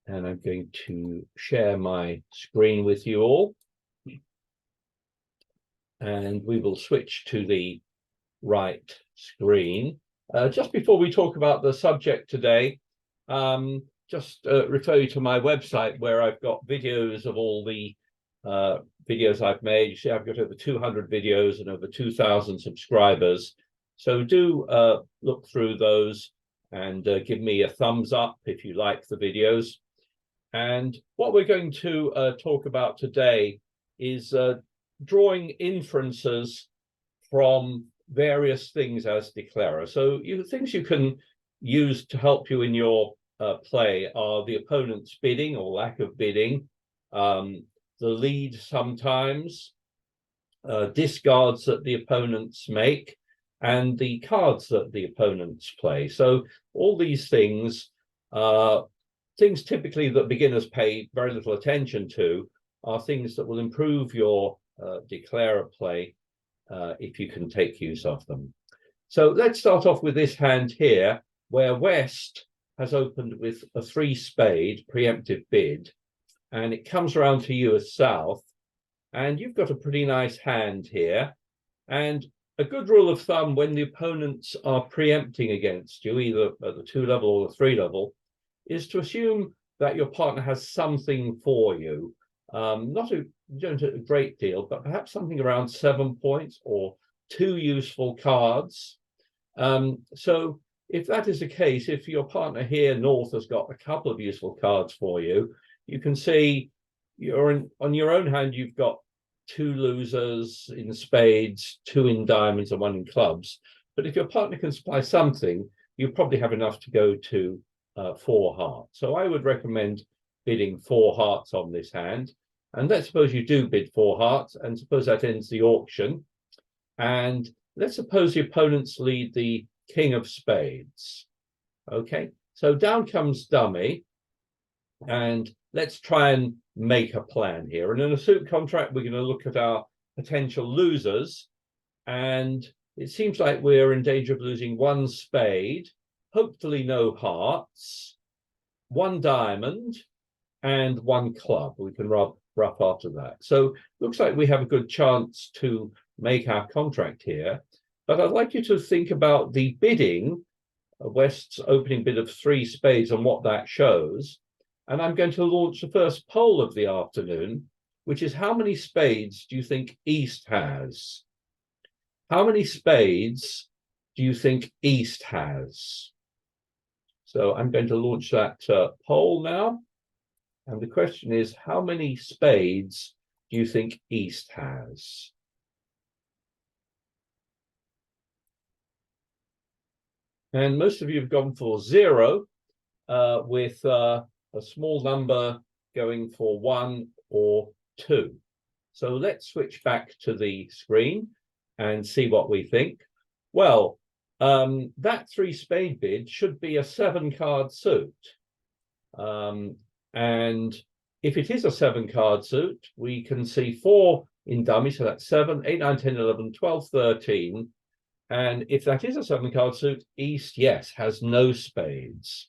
And I'm going to share my screen with you all. And we will switch to the right screen. Just before we talk about the subject today, just refer you to my website where I've got videos of all the videos I've made. You see, I've got over 200 videos and over 2,000 subscribers. So do look through those and give me a thumbs up if you like the videos. And what we're going to talk about today is drawing inferences from various things as declarer. So things you can use to help you in your play are the opponent's bidding or lack of bidding, the lead sometimes, discards that the opponents make, and the cards that the opponents play. So all these things, things typically that beginners pay very little attention to, are things that will improve your declarer play if you can take use of them. So let's start off with this hand here, where West has opened with a 3-spade preemptive bid, and it comes around to you as South, and you've got a pretty nice hand here. And a good rule of thumb when the opponents are preempting against you, either at the 2 level or the 3 level, is to assume that your partner has something for you. Not a great deal, but perhaps something around 7 points or 2 useful cards. So if that is the case, if your partner here, North, has got a couple of useful cards for you, you can see on your own hand, you've got 2 losers in spades, 2 in diamonds, and 1 in clubs. But if your partner can supply something, you probably have enough to go to 4 hearts. So I would recommend bidding 4 hearts on this hand. And let's suppose you do bid 4 hearts, and suppose that ends the auction. And let's suppose the opponents lead the king of spades. Okay, so down comes dummy. And let's try and make a plan here. And in a suit contract, we're going to look at our potential losers. And it seems like we're in danger of losing 1 spade, hopefully no hearts, 1 diamond, and 1 club. We can rough after that. So looks like we have a good chance to make our contract here. But I'd like you to think about the bidding, West's opening bid of 3 spades, and what that shows. And I'm going to launch the first poll of the afternoon, which is how many spades do you think East has? How many spades do you think East has? So I'm going to launch that poll now. And the question is, how many spades do you think East has? And most of you have gone for 0, with a small number going for 1 or 2. So let's switch back to the screen and see what we think. Well, that 3-spade bid should be a 7-card suit. And if it is a 7-card suit, we can see 4 in dummy, so that's 7, 8, 9, 10, 11, 12, 13. And if that is a 7-card suit, East, yes, has no spades.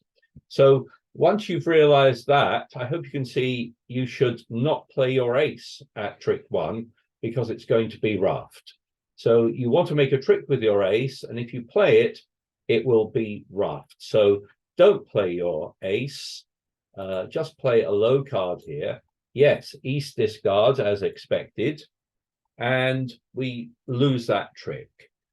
So once you've realized that, I hope you can see you should not play your ace at trick 1 because it's going to be roughed. So you want to make a trick with your ace, and if you play it, it will be roughed. So don't play your ace. Just play a low card here. Yes, East discards as expected, and we lose that trick.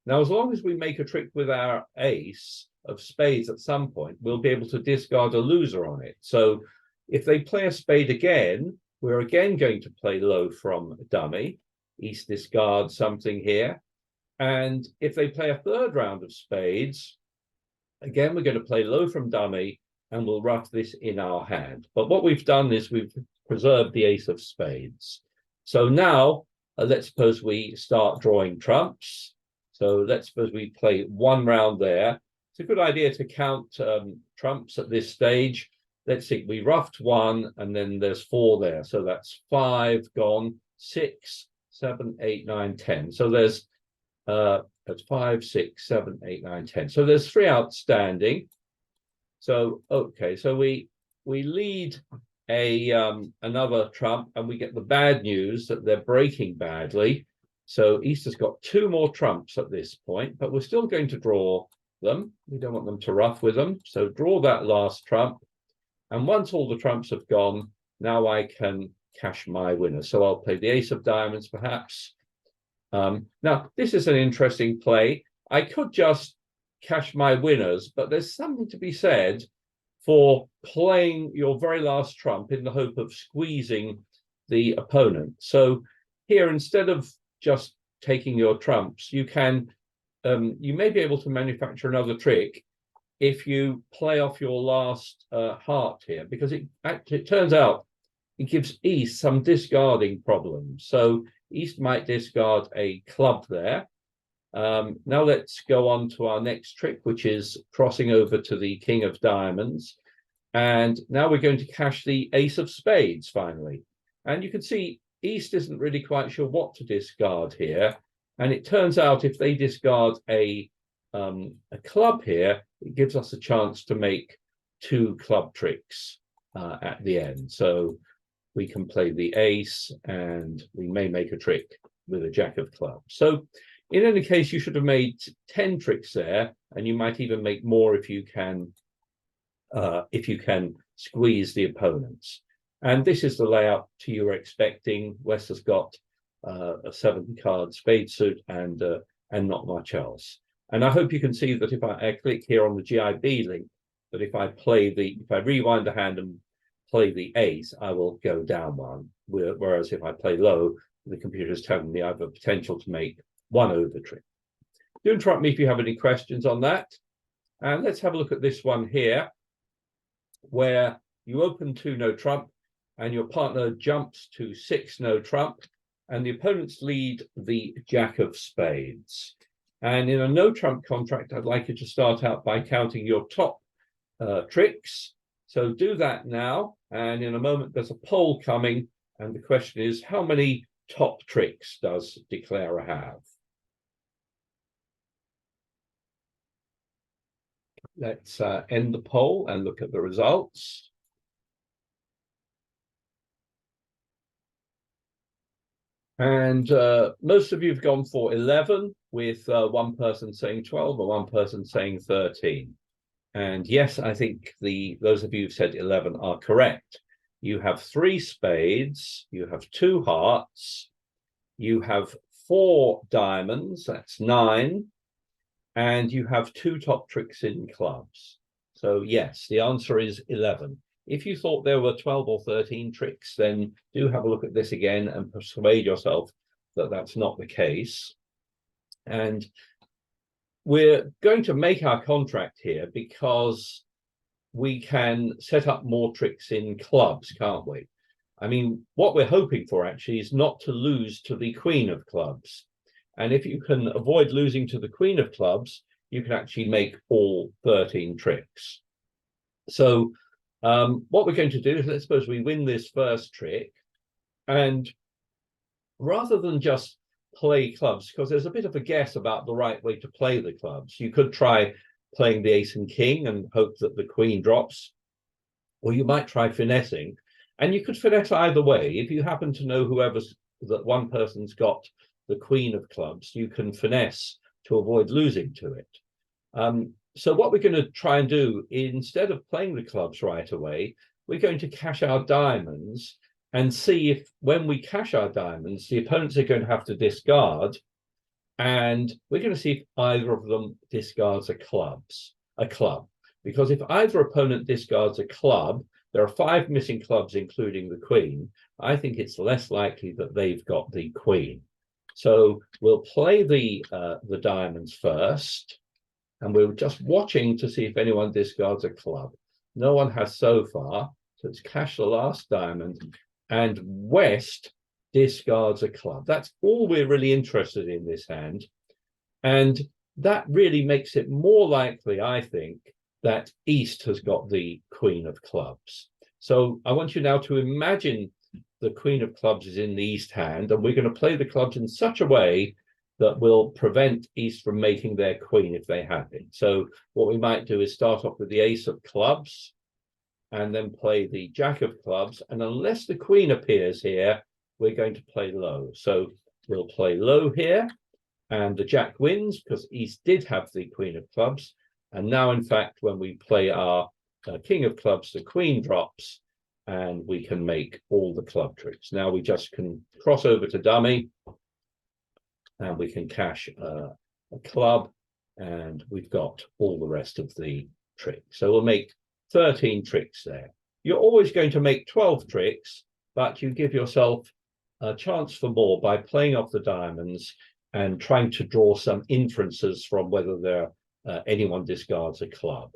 Now, as long as we make a trick with our ace of spades at some point, we'll be able to discard a loser on it. So if they play a spade again, we're again going to play low from dummy. East discards something here. And if they play a 3rd round of spades, again, we're going to play low from dummy, and we'll rough this in our hand. But what we've done is we've preserved the ace of spades. So now let's suppose we start drawing trumps. So let's suppose we play 1 round there. It's a good idea to count trumps at this stage. Let's see, we roughed 1, and then there's 4 there. So that's 5 gone, 6, 7, 8, 9, 10. So there's that's 5, 6, 7, 8, 9, 10. So there's 3 outstanding. So, okay, so we we lead another trump, and we get the bad news that they're breaking badly. So East has got 2 more trumps at this point, but we're still going to draw them. We don't want them to ruff with them. So draw that last trump. And once all the trumps have gone, now I can cash my winner. So I'll play the ace of diamonds, perhaps. Now, this is an interesting play. I could just cash my winners, but there's something to be said for playing your very last trump in the hope of squeezing the opponent. So here, instead of just taking your trumps, you may be able to manufacture another trick if you play off your last heart here, because it turns out it gives East some discarding problems. So East might discard a club there. Now let's go on to our next trick, which is crossing over to the king of diamonds. And now we're going to cash the ace of spades finally. And you can see East isn't really quite sure what to discard here. And it turns out if they discard a club here, it gives us a chance to make 2 club tricks at the end. So we can play the ace, and we may make a trick with a jack of clubs. So in any case, you should have made 10 tricks there, and you might even make more if you can squeeze the opponents. And this is the layout you were expecting. West has got a 7-card spade suit and not much else. And I hope you can see that if I click here on the GIB link, that if I rewind the hand and play the ace, I will go down 1. Whereas if I play low, the computer is telling me I have a potential to make 1 over trick. Do interrupt me if you have any questions on that. And let's have a look at this one here, where you open 2 no trump, and your partner jumps to 6 no trump, and the opponents lead the jack of spades. And in a no trump contract, I'd like you to start out by counting your top tricks. So do that now, and in a moment there's a poll coming, and the question is, how many top tricks does Declarer have? Let's end the poll and look at the results. And most of you have gone for 11, with 1 person saying 12 or 1 person saying 13. And yes, I think those of you who've said 11 are correct. You have 3 spades, you have 2 hearts, you have 4 diamonds, that's 9, and you have 2 top tricks in clubs. So yes, the answer is 11. If you thought there were 12 or 13 tricks, then do have a look at this again and persuade yourself that that's not the case. And we're going to make our contract here because we can set up more tricks in clubs, can't we? I mean, what we're hoping for actually is not to lose to the queen of clubs. And if you can avoid losing to the queen of clubs, you can actually make all 13 tricks. So what we're going to do is, let's suppose we win this first trick, and rather than just play clubs, because there's a bit of a guess about the right way to play the clubs, you could try playing the ace and king and hope that the queen drops, or you might try finessing, and you could finesse either way. If you happen to know that one person's got the queen of clubs, you can finesse to avoid losing to it. So what we're going to try and do, instead of playing the clubs right away, we're going to cash our diamonds and see if, when we cash our diamonds, the opponents are going to have to discard, and we're going to see if either of them discards a club. Because if either opponent discards a club, there are 5 missing clubs, including the queen. I think it's less likely that they've got the queen. So we'll play the diamonds first, and we're just watching to see if anyone discards a club. No one has so far, so let's cash the last diamond, and West discards a club. That's all we're really interested in this hand. And that really makes it more likely, I think, that East has got the queen of clubs. So I want you now to imagine the queen of clubs is in the East hand, and we're going to play the clubs in such a way that will prevent East from making their queen if they have it. So what we might do is start off with the ace of clubs, and then play the jack of clubs. And unless the queen appears here, we're going to play low. So we'll play low here, and the jack wins because East did have the queen of clubs. And now, in fact, when we play our king of clubs, the queen drops, and we can make all the club tricks. Now we just can cross over to dummy, and we can cash a club, and we've got all the rest of the tricks. So we'll make 13 tricks there. You're always going to make 12 tricks, but you give yourself a chance for more by playing off the diamonds and trying to draw some inferences from whether anyone discards a club.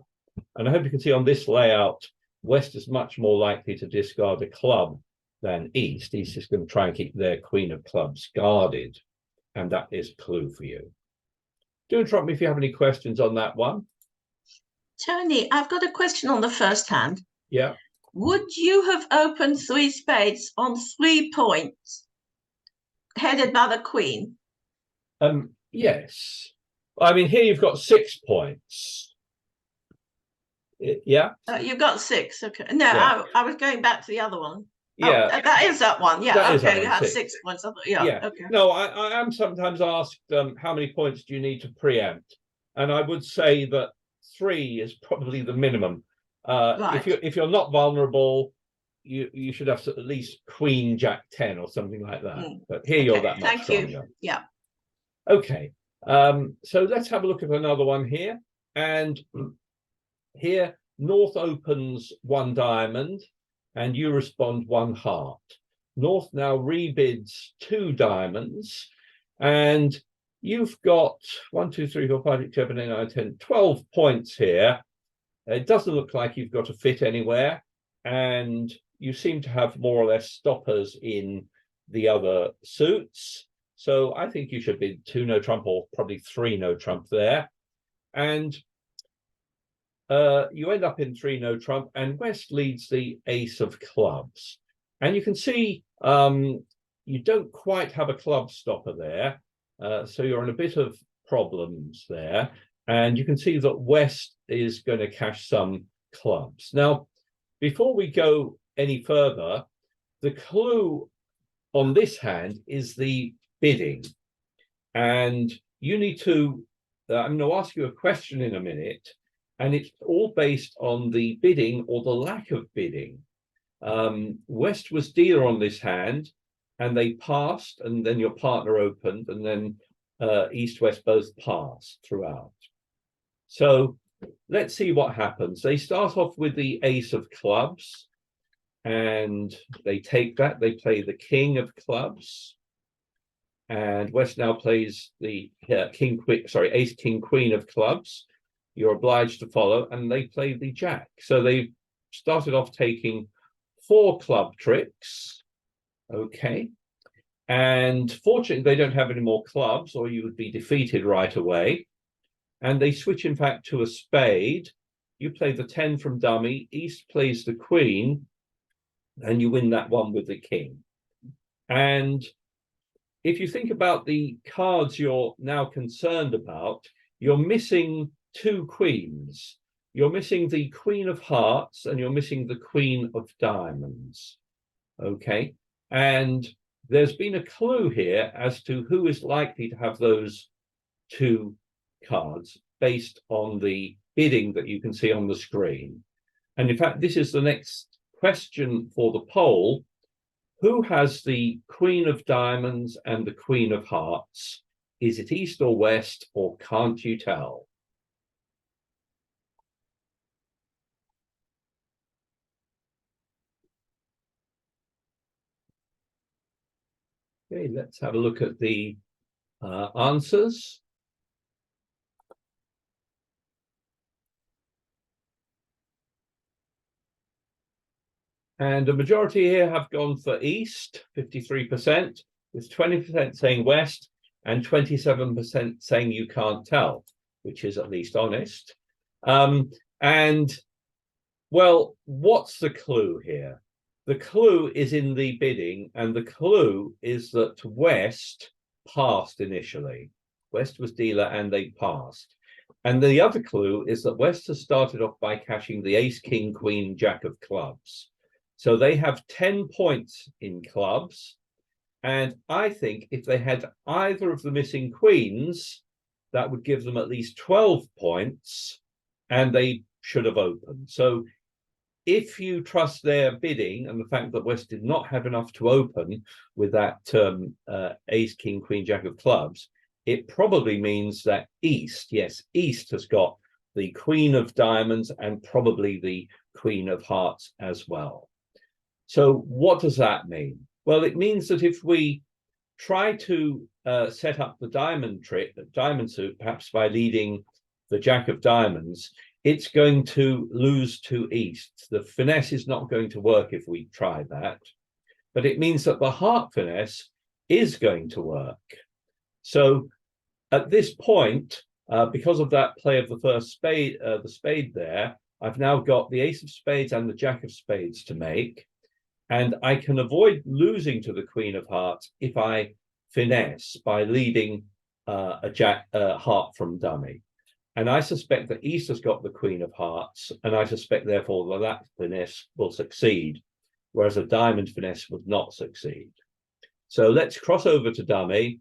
And I hope you can see on this layout, West is much more likely to discard a club than East. East is going to try and keep their queen of clubs guarded, and that is a clue for you. Do interrupt me if you have any questions on that one. Tony, I've got a question on the first hand. Yeah. Would you have opened 3 spades on 3 points, headed by the queen? Yes. I mean, here you've got 6 points. Yeah. You've got 6. Okay. No, yeah. I was going back to the other one. Yeah. Oh, that is that one. Yeah. That okay. You had 6. 6 points. Yeah. Okay. No, I am sometimes asked how many points do you need to preempt, and I would say that 3 is probably the minimum. Right. If you're not vulnerable, you should have at least queen jack 10 or something like that. But here you're that much stronger. You. Yeah. Okay. So let's have a look at another one here. And here, North opens 1 diamond, and you respond 1 heart. North now rebids 2 diamonds, and you've got 1, 2, 3, 4, 5, 6, 7, 8, 9, 10, 12 points here. It doesn't look like you've got a fit anywhere, and you seem to have more or less stoppers in the other suits. So I think you should bid 2 no trump, or probably 3 no trump there. And you end up in 3 no trump, and West leads the ace of clubs. And you can see you don't quite have a club stopper there. So you're in a bit of problems there. And you can see that West is going to cash some clubs. Now, before we go any further, the clue on this hand is the bidding. And you need to, I'm going to ask you a question in a minute, and it's all based on the bidding or the lack of bidding. West was dealer on this hand, and they passed, and then your partner opened, and then East-West both passed throughout. So let's see what happens. They start off with the ace of clubs, and they take that. They play the king of clubs, and West now plays the ace, king, queen of clubs. You're obliged to follow, and they play the jack. So they started off taking 4 club tricks. Okay. And fortunately, they don't have any more clubs, or you would be defeated right away. And they switch, in fact, to a spade. You play the 10 from dummy. East plays the queen, and you win that one with the king. And if you think about the cards you're now concerned about, you're missing 2 queens. You're missing the queen of hearts, and you're missing the queen of diamonds. Okay. And there's been a clue here as to who is likely to have those 2 cards based on the bidding that you can see on the screen. And in fact, this is the next question for the poll. Who has the queen of diamonds and the queen of hearts? Is it East or West, or can't you tell? Okay, let's have a look at the answers. And the majority here have gone for East, 53%, with 20% saying West, and 27% saying you can't tell, which is at least honest. And, well, what's the clue here? The clue is in the bidding, and the clue is that West passed initially. West was dealer, and they passed. And the other clue is that West has started off by cashing the ace, king, queen, jack of clubs. So they have 10 points in clubs. And I think if they had either of the missing queens, that would give them at least 12 points, and they should have opened. So if you trust their bidding and the fact that West did not have enough to open with that ace, king, queen, jack of clubs, it probably means that East, yes, East has got the queen of diamonds and probably the queen of hearts as well. So what does that mean? Well, it means that if we try to set up the diamond trick, the diamond suit, perhaps by leading the jack of diamonds, it's going to lose to East. The finesse is not going to work if we try that, but it means that the heart finesse is going to work. So at this point, because of that play of the first spade, the spade there, I've now got the ace of spades and the jack of spades to make, and I can avoid losing to the queen of hearts if I finesse by leading a jack heart from dummy. And I suspect that East has got the queen of hearts, and I suspect therefore that finesse will succeed, whereas a diamond finesse would not succeed. So let's cross over to dummy,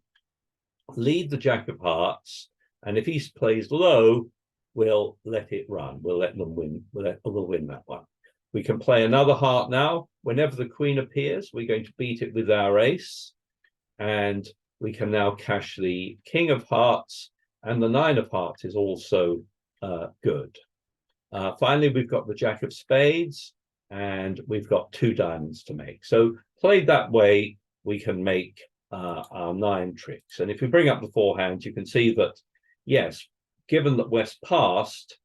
lead the jack of hearts, and if East plays low, we'll let it run. We'll let them win. We'll win that one. We can play another heart now. Whenever the queen appears, we're going to beat it with our ace, and we can now cash the king of hearts, and the nine of hearts is also good. Finally, we've got the jack of spades, and we've got 2 diamonds to make. So played that way, we can make our 9 tricks. And if we bring up the forehand, you can see that, yes, given that West passed,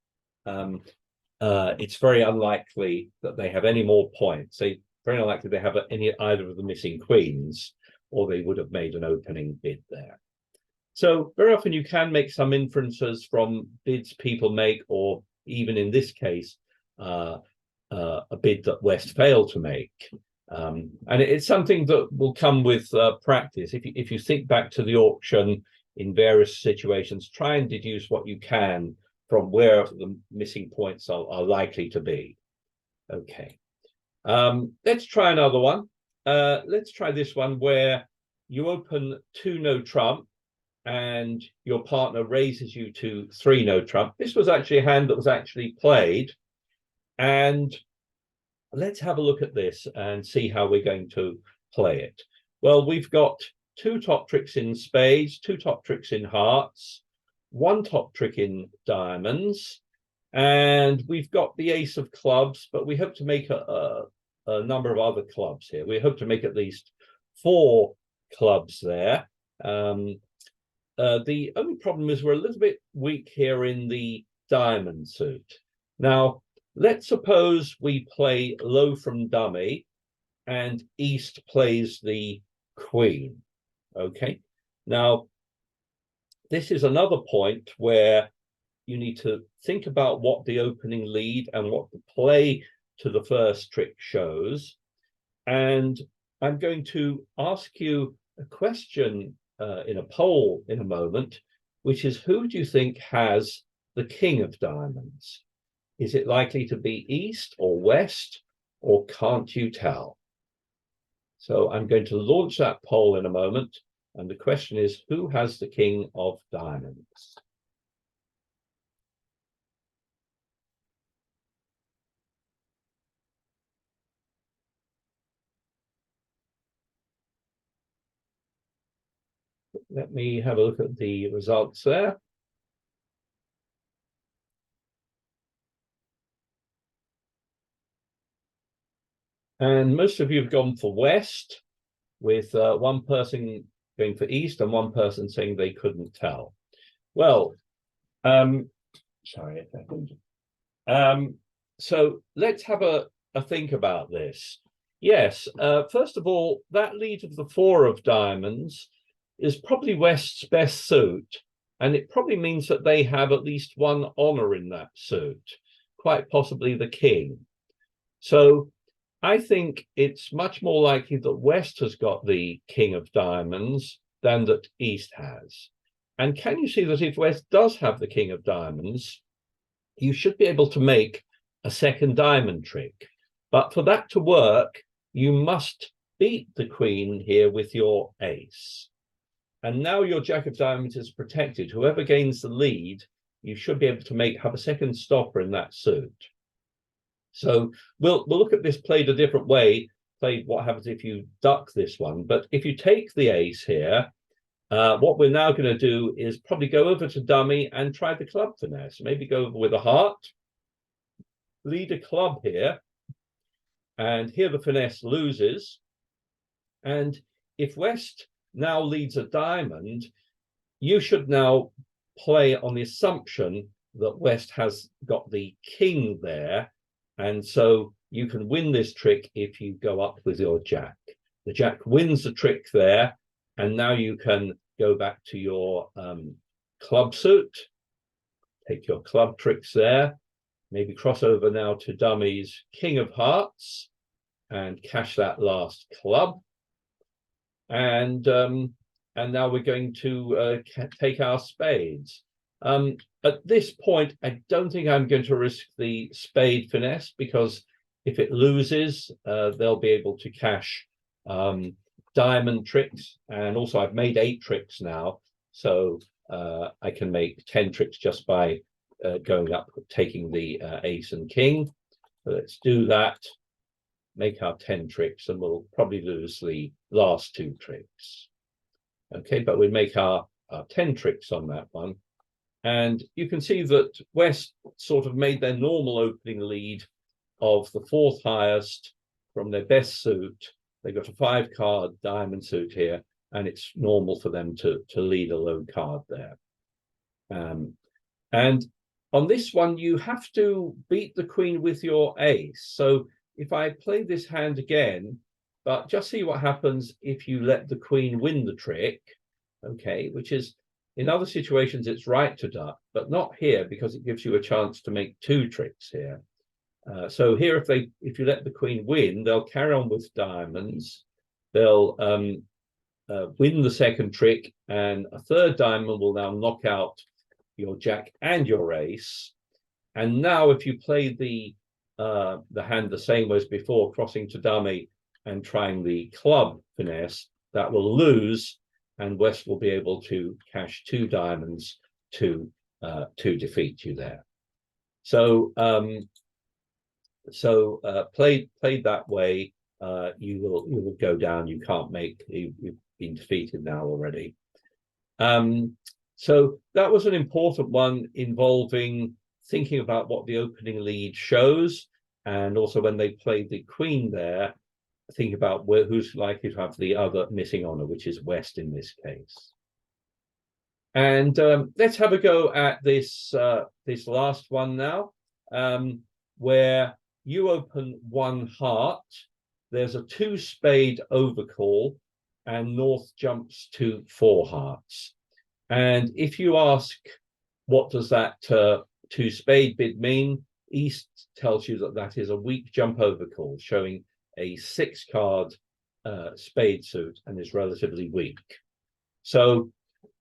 it's very unlikely that they have any more points. Very unlikely they have either of the missing queens, or they would have made an opening bid there. So very often you can make some inferences from bids people make, or even in this case, a bid that West failed to make. And it's something that will come with practice. If you think back to the auction in various situations, try and deduce what you can from where the missing points are likely to be. Okay, let's try another one. Let's try this one where you open 2 no trump, and your partner raises you to 3 no trump. This was actually a hand that was actually played, and let's have a look at this and see how we're going to play it. Well, we've got 2 top tricks in spades, 2 top tricks in hearts, 1 top trick in diamonds, and we've got the ace of clubs, but we hope to make a number of other clubs here. We hope to make at least 4 clubs there. The only problem is we're a little bit weak here in the diamond suit. Now, let's suppose we play low from dummy and East plays the queen. Okay, now this is another point where you need to think about what the opening lead and what the play to the first trick shows. And I'm going to ask you a question in a poll in a moment, which is, who do you think has the king of diamonds? Is it likely to be East or West, or can't you tell? So I'm going to launch that poll in a moment, and the question is, who has the king of diamonds? Let me have a look at the results there. And most of you have gone for West, with 1 person going for East and 1 person saying they couldn't tell. Well, sorry a second. So let's have a think about this. Yes, first of all, that lead of the 4 of diamonds is probably West's best suit, and it probably means that they have at least 1 honor in that suit, quite possibly the king. So I think it's much more likely that West has got the king of diamonds than that East has. And can you see that if West does have the king of diamonds, you should be able to make a second diamond trick. But for that to work, you must beat the queen here with your ace. And now your jack of diamonds is protected. Whoever gains the lead, you should be able to have a second stopper in that suit. So we'll look at this played a different way, play what happens if you duck this one. But if you take the ace here, what we're now going to do is probably go over to dummy and try the club finesse. Maybe go over with a heart, lead a club here, and here the finesse loses. And if West now leads a diamond, you should now play on the assumption that West has got the king there, and so you can win this trick if you go up with your jack. The jack wins the trick there, and now you can go back to your club suit, take your club tricks there, maybe cross over now to dummy's king of hearts and cash that last club. And now we're going to take our spades. At this point, I don't think I'm going to risk the spade finesse, because if it loses, they'll be able to cash diamond tricks. And also I've made 8 tricks now, so I can make 10 tricks just by going up, taking the ace and king. So let's do that, make our 10 tricks, and we'll probably lose the last 2 tricks. Okay, but we make our 10 tricks on that one. And you can see that West sort of made their normal opening lead of the 4th highest from their best suit. They got a 5-card diamond suit here, and it's normal for them to lead a low card there. And on this one, you have to beat the queen with your ace. So if I play this hand again, but just see what happens if you let the queen win the trick, okay, which is, in other situations, it's right to duck, but not here, because it gives you a chance to make 2 tricks here. So here, if you let the queen win, they'll carry on with diamonds. They'll win the second trick, and a 3rd diamond will now knock out your jack and your ace. And now, if you play the hand the same way as before, crossing to dummy and trying the club finesse, that will lose, and West will be able to cash 2 diamonds to defeat you there. So played that way, you will go down. You can't make. You've been defeated now already. So that was an important one, involving thinking about what the opening lead shows, and also when they played the queen there, think about who's likely to have the other missing honor, which is West in this case. And let's have a go at this last one now, where you open 1 heart. There's a 2 spade overcall, and North jumps to 4 hearts. And if you ask, what does that 2 spade bid mean? East tells you that that is a weak jump overcall, showing a 6-card spade suit, and is relatively weak. So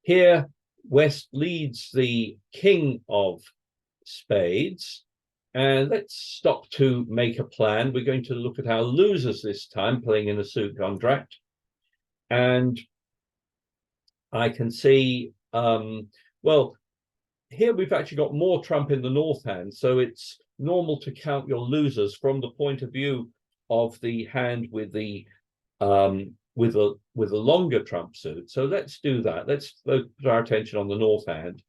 here, West leads the king of spades. And let's stop to make a plan. We're going to look at our losers this time, playing in a suit contract. And I can see, well, here we've actually got more trump in the north hand, so it's normal to count your losers from the point of view of the hand with the longer trump suit. So let's do that. Let's put our attention on the north hand.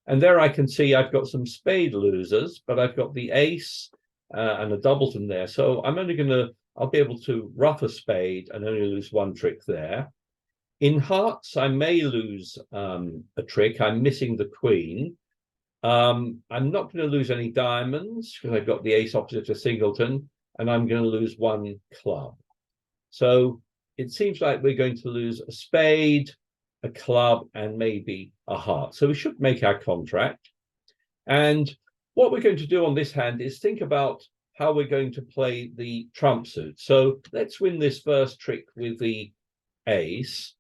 And there I can see I've got some spade losers, but I've got the ace and a doubleton there. So I'll be able to ruff a spade and only lose 1 trick there. In hearts, I may lose a trick. I'm missing the queen. I'm not going to lose any diamonds, because I've got the ace opposite a singleton, and I'm going to lose 1 club. So it seems like we're going to lose a spade, a club, and maybe a heart. So we should make our contract. And what we're going to do on this hand is think about how we're going to play the trump suit. So let's win this first trick with the ace.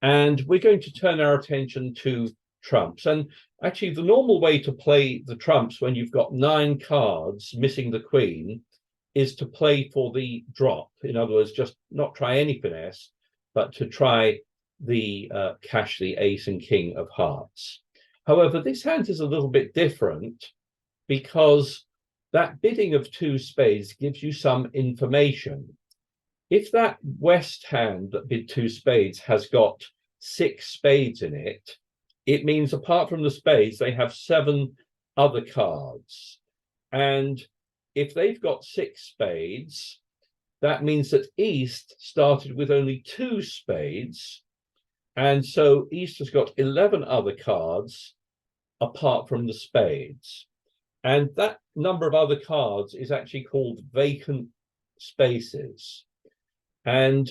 And we're going to turn our attention to trumps. And actually, the normal way to play the trumps when you've got 9 cards missing the queen is to play for the drop. In other words, just not try any finesse, but to try the cash the ace and king of hearts. However, this hand is a little bit different because that bidding of 2 spades gives you some information. If that West hand that bid 2 spades has got 6 spades in it, it means apart from the spades, they have 7 other cards. And if they've got 6 spades, that means that East started with only 2 spades. And so East has got 11 other cards apart from the spades. And that number of other cards is actually called vacant spaces. And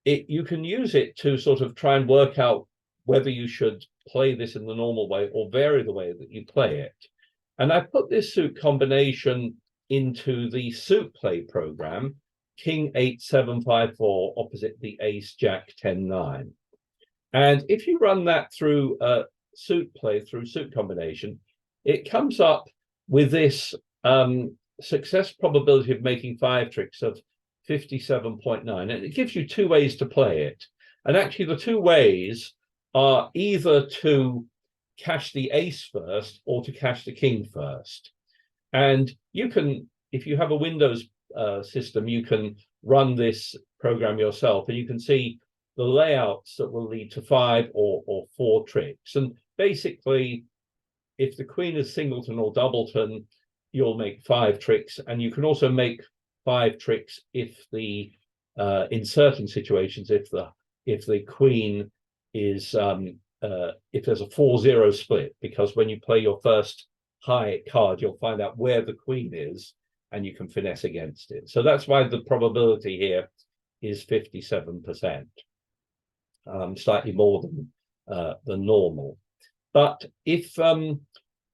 you can use it to sort of try and work out whether you should play this in the normal way or vary the way that you play it. And I put this suit combination into the suit play program, King 8 7 5 4 opposite the Ace Jack 10 9. And if you run that through suit play, through suit combination, it comes up with this success probability of making 5 tricks of 57.9, and it gives you 2 ways to play it. And actually the 2 ways are either to cash the ace first or to cash the king first. And you can, if you have a Windows system, you can run this program yourself, and you can see the layouts that will lead to 5 or 4 tricks. And basically, if the queen is singleton or doubleton, you'll make 5 tricks, and you can also make 5 tricks if the in certain situations, if the queen is if there's a 4-0 split, because when you play your first high card, you'll find out where the queen is and you can finesse against it. So that's why the probability here is 57%, slightly more than normal. But if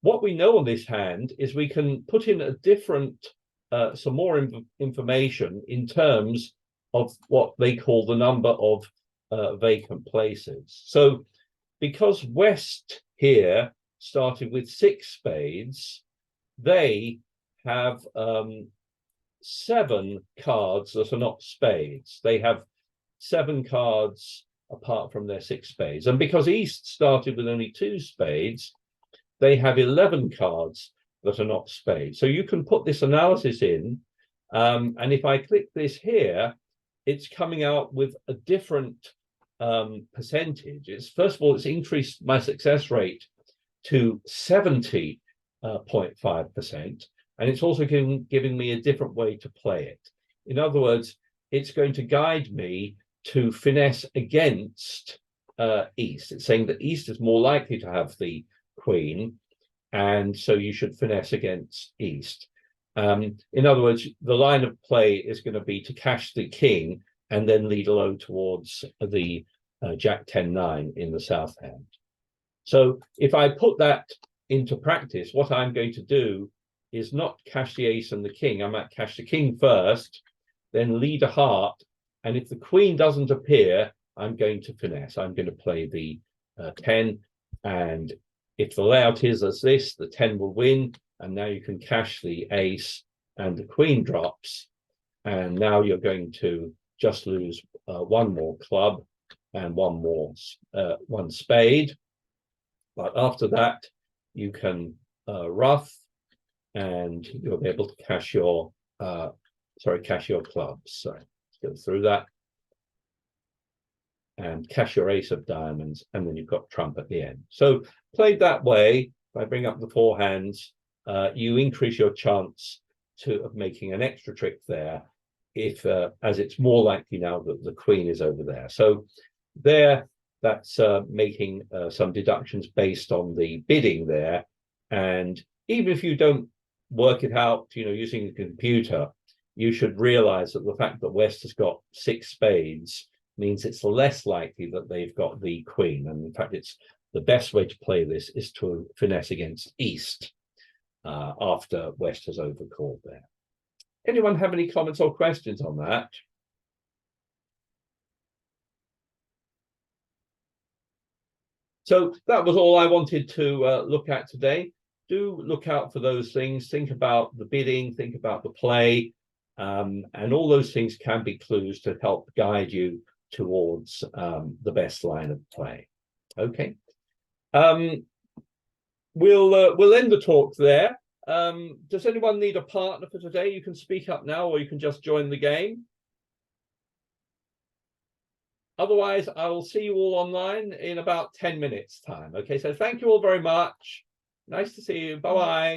what we know on this hand is we can put in a different some more information in terms of what they call the number of vacant places. So because West here started with 6 spades, they have 7 cards that are not spades. They have 7 cards apart from their 6 spades. And because East started with only 2 spades, they have 11 cards that are not spades. So you can put this analysis in, and if I click this here, it's coming out with a different percentage. It's first of all, it's increased my success rate to 70.5%, and it's also giving me a different way to play it. In other words, it's going to guide me to finesse against East. It's saying that East is more likely to have the queen, and so you should finesse against East. In other words, the line of play is going to be to cash the king and then lead low towards the Jack 10 9 in the south hand. So if I put that into practice, what I'm going to do is not cash the ace and the king. I might cash the king first, then lead a heart, and if the queen doesn't appear, I'm going to finesse. I'm going to play the 10, and if the layout is as this, the 10 will win, and now you can cash the ace and the queen drops, and now you're going to just lose 1 more club and 1 spade. But after that, you can ruff, and you'll be able to cash your cash your clubs. So let's go through that. And cash your ace of diamonds, and then you've got trump at the end. So played that way, if I bring up the 4 hands, you increase your chance of making an extra trick there, if as it's more likely now that the queen is over there. So there, that's making some deductions based on the bidding there. And even if you don't work it out, using a computer, you should realize that the fact that West has got 6 spades means it's less likely that they've got the queen. And in fact, it's the best way to play this is to finesse against East after West has overcalled there. Anyone have any comments or questions on that? So that was all I wanted to look at today. Do look out for those things. Think about the bidding, think about the play, and all those things can be clues to help guide you towards the best line of play. Okay. We'll end the talk there. Does anyone need a partner for today? You can speak up now, or you can just join the game. Otherwise, I will see you all online in about 10 minutes time. Okay, so thank you all very much. Nice to see you. Bye-bye.